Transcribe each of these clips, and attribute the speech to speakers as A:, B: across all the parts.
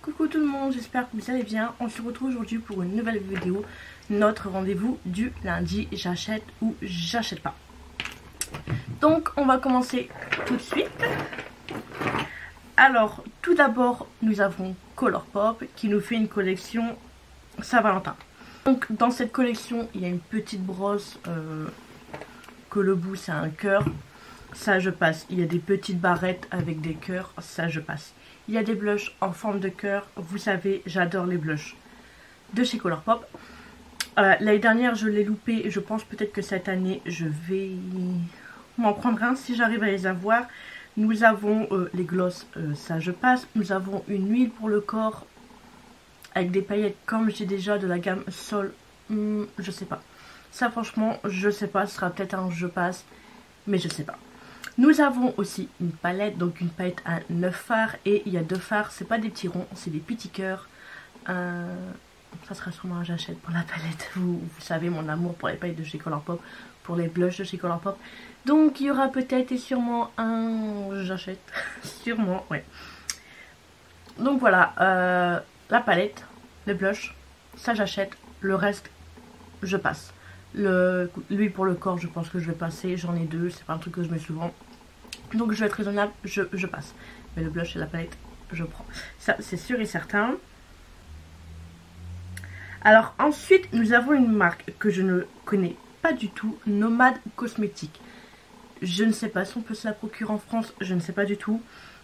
A: Coucou tout le monde, j'espère que vous allez bien. On se retrouve aujourd'hui pour une nouvelle vidéo. Notre rendez-vous du lundi, j'achète ou j'achète pas. Donc on va commencer tout de suite. Alors tout d'abord nous avons Colourpop qui nous fait une collection Saint-Valentin. Donc dans cette collection il y a une petite brosse que le bout c'est un cœur. Ça je passe. Il y a des petites barrettes avec des cœurs. Ça je passe. Il y a des blushs en forme de cœur. Vous savez, j'adore les blushs de chez Colourpop. L'année dernière, je l'ai loupé. Je pense peut-être que cette année, je vais m'en prendre un si j'arrive à les avoir. Nous avons les glosses, ça je passe. Nous avons une huile pour le corps avec des paillettes comme j'ai déjà de la gamme Sol. Je sais pas. Ça franchement, je sais pas. Ce sera peut-être un je passe, mais je sais pas. Nous avons aussi une palette, donc une palette à 9 fards et il y a 2 fards, c'est pas des petits ronds, c'est des petits cœurs. Ça sera sûrement un j'achète pour la palette, vous savez mon amour pour les palettes de chez Colourpop, pour les blushs de chez Colourpop. Donc il y aura peut-être et sûrement un j'achète, sûrement, ouais. Donc voilà, la palette, les blushs, ça j'achète, le reste je passe. Lui pour le corps je pense que je vais passer, j'en ai 2, c'est pas un truc que je mets souvent. Donc je vais être raisonnable, je passe. Mais le blush et la palette, je prends. Ça c'est sûr et certain. Alors ensuite nous avons une marque que je ne connais pas du tout, Nomade Cosmétiques. Je ne sais pas si on peut se la procurer en France, je ne sais pas du tout.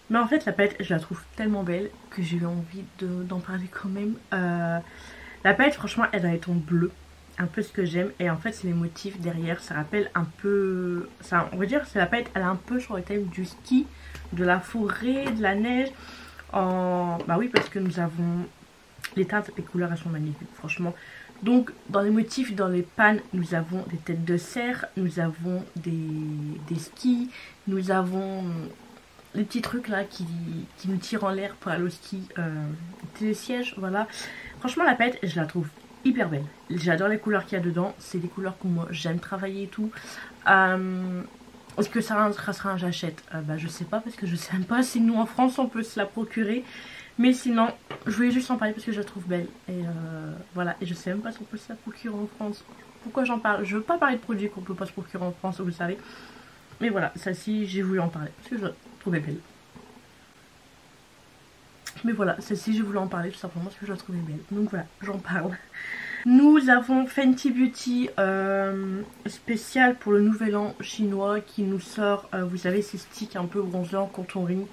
A: Mais en fait la palette je la trouve tellement belle que j'ai eu envie d'en parler quand même. La palette franchement elle a un ton bleu. Un peu ce que j'aime, et en fait c'est les motifs derrière, ça rappelle un peu ça, on va dire c'est la palette, elle est un peu sur le thème du ski, de la forêt, de la neige bah oui parce que nous avons les teintes, les couleurs elles sont magnifiques franchement. Donc dans les motifs, dans les pannes nous avons des têtes de cerf, nous avons des skis, nous avons les petits trucs là qui nous tirent en l'air pour aller au ski, des sièges, voilà. Franchement la palette je la trouve hyper belle, j'adore les couleurs qu'il y a dedans, c'est des couleurs que moi j'aime travailler et tout. Est-ce que ça sera un j'achète? Bah je sais pas parce que je sais même pas si nous en France on peut se la procurer, mais sinon je voulais juste en parler parce que je la trouve belle et voilà, et je sais même pas si on peut se la procurer en France. Pourquoi j'en parle? Je veux pas parler de produits qu'on peut pas se procurer en France, vous le savez, mais voilà, celle-ci j'ai voulu en parler parce que je la trouvais belle. Mais voilà, celle-ci je voulais en parler tout simplement parce que je la trouvais belle. Donc voilà, j'en parle. Nous avons Fenty Beauty spécial pour le nouvel an chinois qui nous sort, vous savez, ces sticks un peu bronzants contouring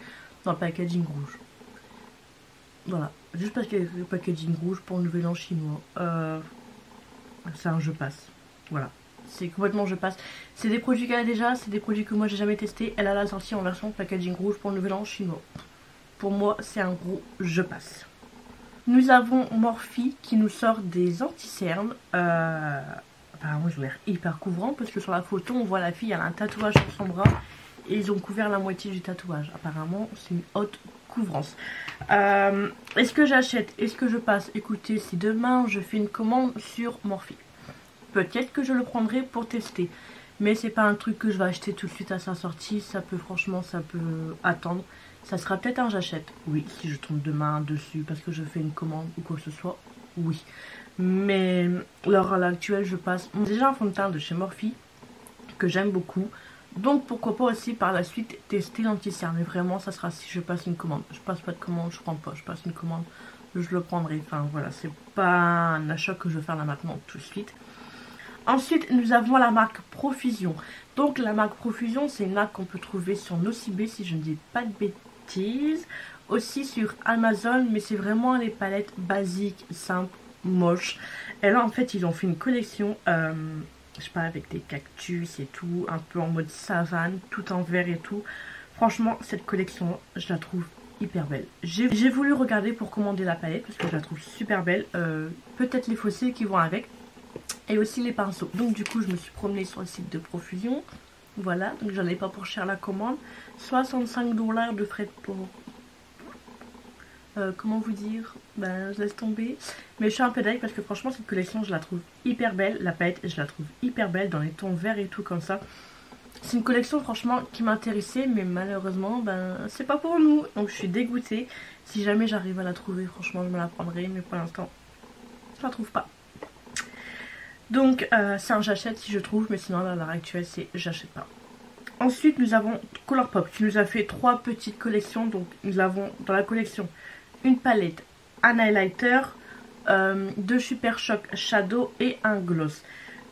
A: dans le packaging rouge. Voilà, juste parce qu'il y a le packaging rouge pour le nouvel an chinois. C'est un je passe. Voilà, c'est complètement je passe. C'est des produits qu'elle a déjà, c'est des produits que moi j'ai jamais testé. Elle a la sortie en version packaging rouge pour le nouvel an chinois. Pour moi, c'est un gros je passe. Nous avons Morphe qui nous sort des anti-cernes. Apparemment, ils ont l'air hyper couvrants parce que sur la photo, on voit la fille, elle a un tatouage sur son bras et ils ont couvert la moitié du tatouage. Apparemment, c'est une haute couvrance. Est-ce que j'achète? Est-ce que je passe? Écoutez, si demain je fais une commande sur Morphe, peut-être que je le prendrai pour tester. Mais c'est pas un truc que je vais acheter tout de suite à sa sortie. Ça peut, franchement, ça peut attendre. Ça sera peut-être un j'achète. Oui, si je tombe demain dessus parce que je fais une commande ou quoi que ce soit. Oui. Mais alors à l'actuel, je passe. Déjà un fond de teint de chez Morphe que j'aime beaucoup. Donc pourquoi pas aussi par la suite tester l'anti-cerne. Mais vraiment, ça sera si je passe une commande. Je passe pas de commande, je prends pas. Je passe une commande, je le prendrai. Enfin voilà, c'est pas un achat que je vais faire là maintenant tout de suite. Ensuite, nous avons la marque Profusion. Donc la marque Profusion, c'est une marque qu'on peut trouver sur Nocibé si je ne dis pas de bêtises. Aussi sur Amazon, mais c'est vraiment les palettes basiques, simples, moches. Et là, en fait, ils ont fait une collection, je sais pas, avec des cactus et tout, un peu en mode savane, tout en vert et tout. Franchement, cette collection, je la trouve hyper belle. J'ai voulu regarder pour commander la palette parce que je la trouve super belle. Peut-être les fossiles qui vont avec. Et aussi les pinceaux. Donc du coup je me suis promenée sur le site de Profusion. Voilà, donc j'en ai pas pour cher la commande. 65 $ de frais de port. Comment vous dire? Ben je laisse tomber. Mais je suis un peu dingue parce que franchement cette collection je la trouve hyper belle. La palette je la trouve hyper belle dans les tons verts et tout comme ça. C'est une collection franchement qui m'intéressait, mais malheureusement ben c'est pas pour nous, donc je suis dégoûtée. Si jamais j'arrive à la trouver, franchement je me la prendrai, mais pour l'instant je la trouve pas. Donc c'est un j'achète si je trouve, mais sinon à l'heure actuelle c'est j'achète pas. Ensuite nous avons Colourpop qui nous a fait 3 petites collections. Donc nous avons dans la collection une palette, un highlighter, 2 Super Shock Shadow et un gloss.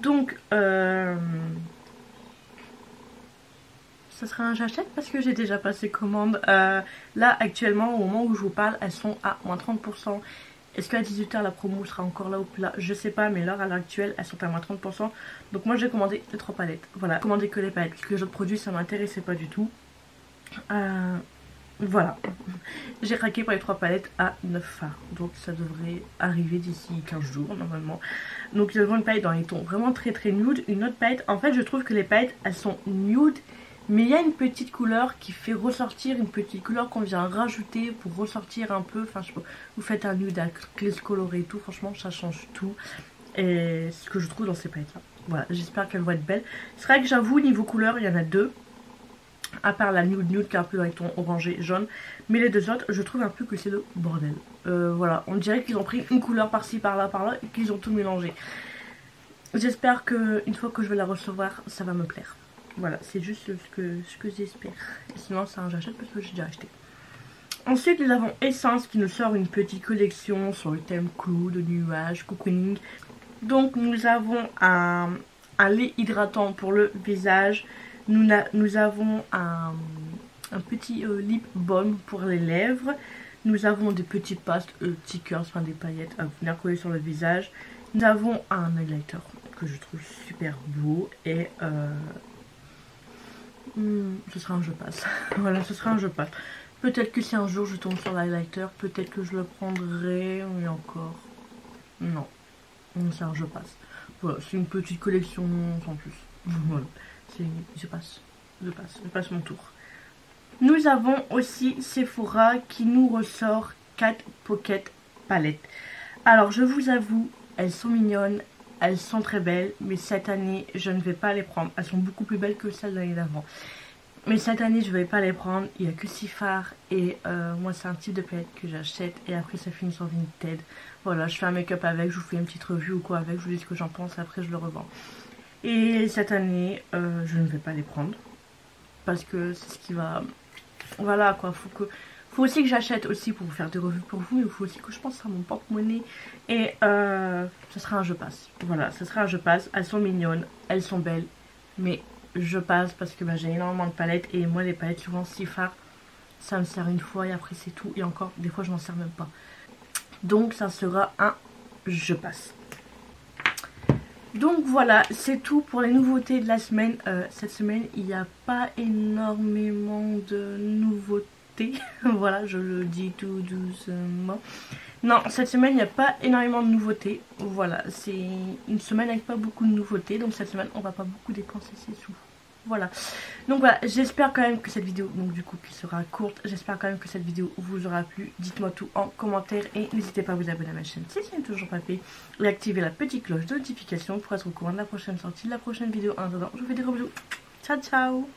A: Donc ça sera un j'achète parce que j'ai déjà passé commande. Là actuellement au moment où je vous parle elles sont à moins 30%. Est-ce qu'à 18 h la promo sera encore là ou là? Je sais pas, mais là à l'heure actuelle elles sont à moins 30%. Donc moi j'ai commandé les 3 palettes. Voilà, j'ai commandé que les palettes parce que les autres produits ça m'intéressait pas du tout. Voilà, j'ai craqué pour les 3 palettes à 9 fards. Donc ça devrait arriver d'ici 15 jours normalement. Donc nous avons une palette dans les tons vraiment très nude. Une autre palette, en fait je trouve que les palettes elles sont nude, mais il y a une petite couleur qui fait ressortir, une petite couleur qu'on vient rajouter pour ressortir un peu. Enfin je sais pas, vous faites un nude avec les colorés et tout, franchement ça change tout. Et c'est ce que je trouve dans ces palettes là. Voilà, j'espère qu'elles vont être belles. C'est vrai que j'avoue niveau couleur il y en a 2. À part la nude qui est un peu dans les tons orangé jaune. Mais les 2 autres je trouve un peu que c'est le bordel. Voilà, on dirait qu'ils ont pris une couleur par-ci par-là et qu'ils ont tout mélangé. J'espère que une fois que je vais la recevoir ça va me plaire. Voilà, c'est juste ce que j'espère. Sinon c'est un j'achète parce que j'ai déjà acheté. Ensuite nous avons Essence qui nous sort une petite collection sur le thème clou, de nuages, cocooning. Donc nous avons un lait hydratant pour le visage. Nous avons un petit lip balm pour les lèvres. Nous avons des petits pastes, stickers, enfin des paillettes à venir coller sur le visage. Nous avons un highlighter que je trouve super beau et ce sera un je passe. Voilà, ce sera un je passe. Peut-être que si un jour je tombe sur l'highlighter, peut-être que je le prendrai, mais encore non. C'est un je passe. Voilà, c'est une petite collection sans plus. Voilà. Je passe mon tour. Nous avons aussi Sephora qui nous ressort 4 pocket palettes. Alors je vous avoue, elles sont mignonnes, elles sont très belles, mais cette année je ne vais pas les prendre. Elles sont beaucoup plus belles que celles de l'année d'avant. Mais cette année je ne vais pas les prendre, il n'y a que 6 fards et moi c'est un type de palette que j'achète et après ça finit sur Vinted. Voilà, je fais un make-up avec, je vous fais une petite review ou quoi avec, je vous dis ce que j'en pense, après je le revends. Et cette année, je ne vais pas les prendre. Parce que c'est ce qui va... Voilà quoi, faut aussi que j'achète aussi pour vous faire des revues pour vous. Il faut aussi que je pense à mon porte-monnaie. Et ce sera un je passe. Voilà, ce sera un je passe. Elles sont mignonnes, elles sont belles. Mais je passe parce que j'ai énormément de palettes. Et moi les palettes souvent 6 fards, ça me sert une fois et après c'est tout. Et encore, des fois je m'en sers même pas. Donc ça sera un je passe. Donc voilà, c'est tout pour les nouveautés de la semaine. Cette semaine, il n'y a pas énormément de nouveautés. Voilà, je le dis tout doucement. Non, cette semaine, il n'y a pas énormément de nouveautés. Voilà, c'est une semaine avec pas beaucoup de nouveautés. Donc cette semaine, on va pas beaucoup dépenser ses sous. Voilà, donc voilà, j'espère quand même que cette vidéo, donc du coup qui sera courte, j'espère quand même que cette vidéo vous aura plu. Dites-moi tout en commentaire et n'hésitez pas à vous abonner à ma chaîne si ce n'est toujours pas fait. Et activer la petite cloche de notification pour être au courant de la prochaine sortie, de la prochaine vidéo. En attendant, je vous fais des gros bisous. Ciao ciao.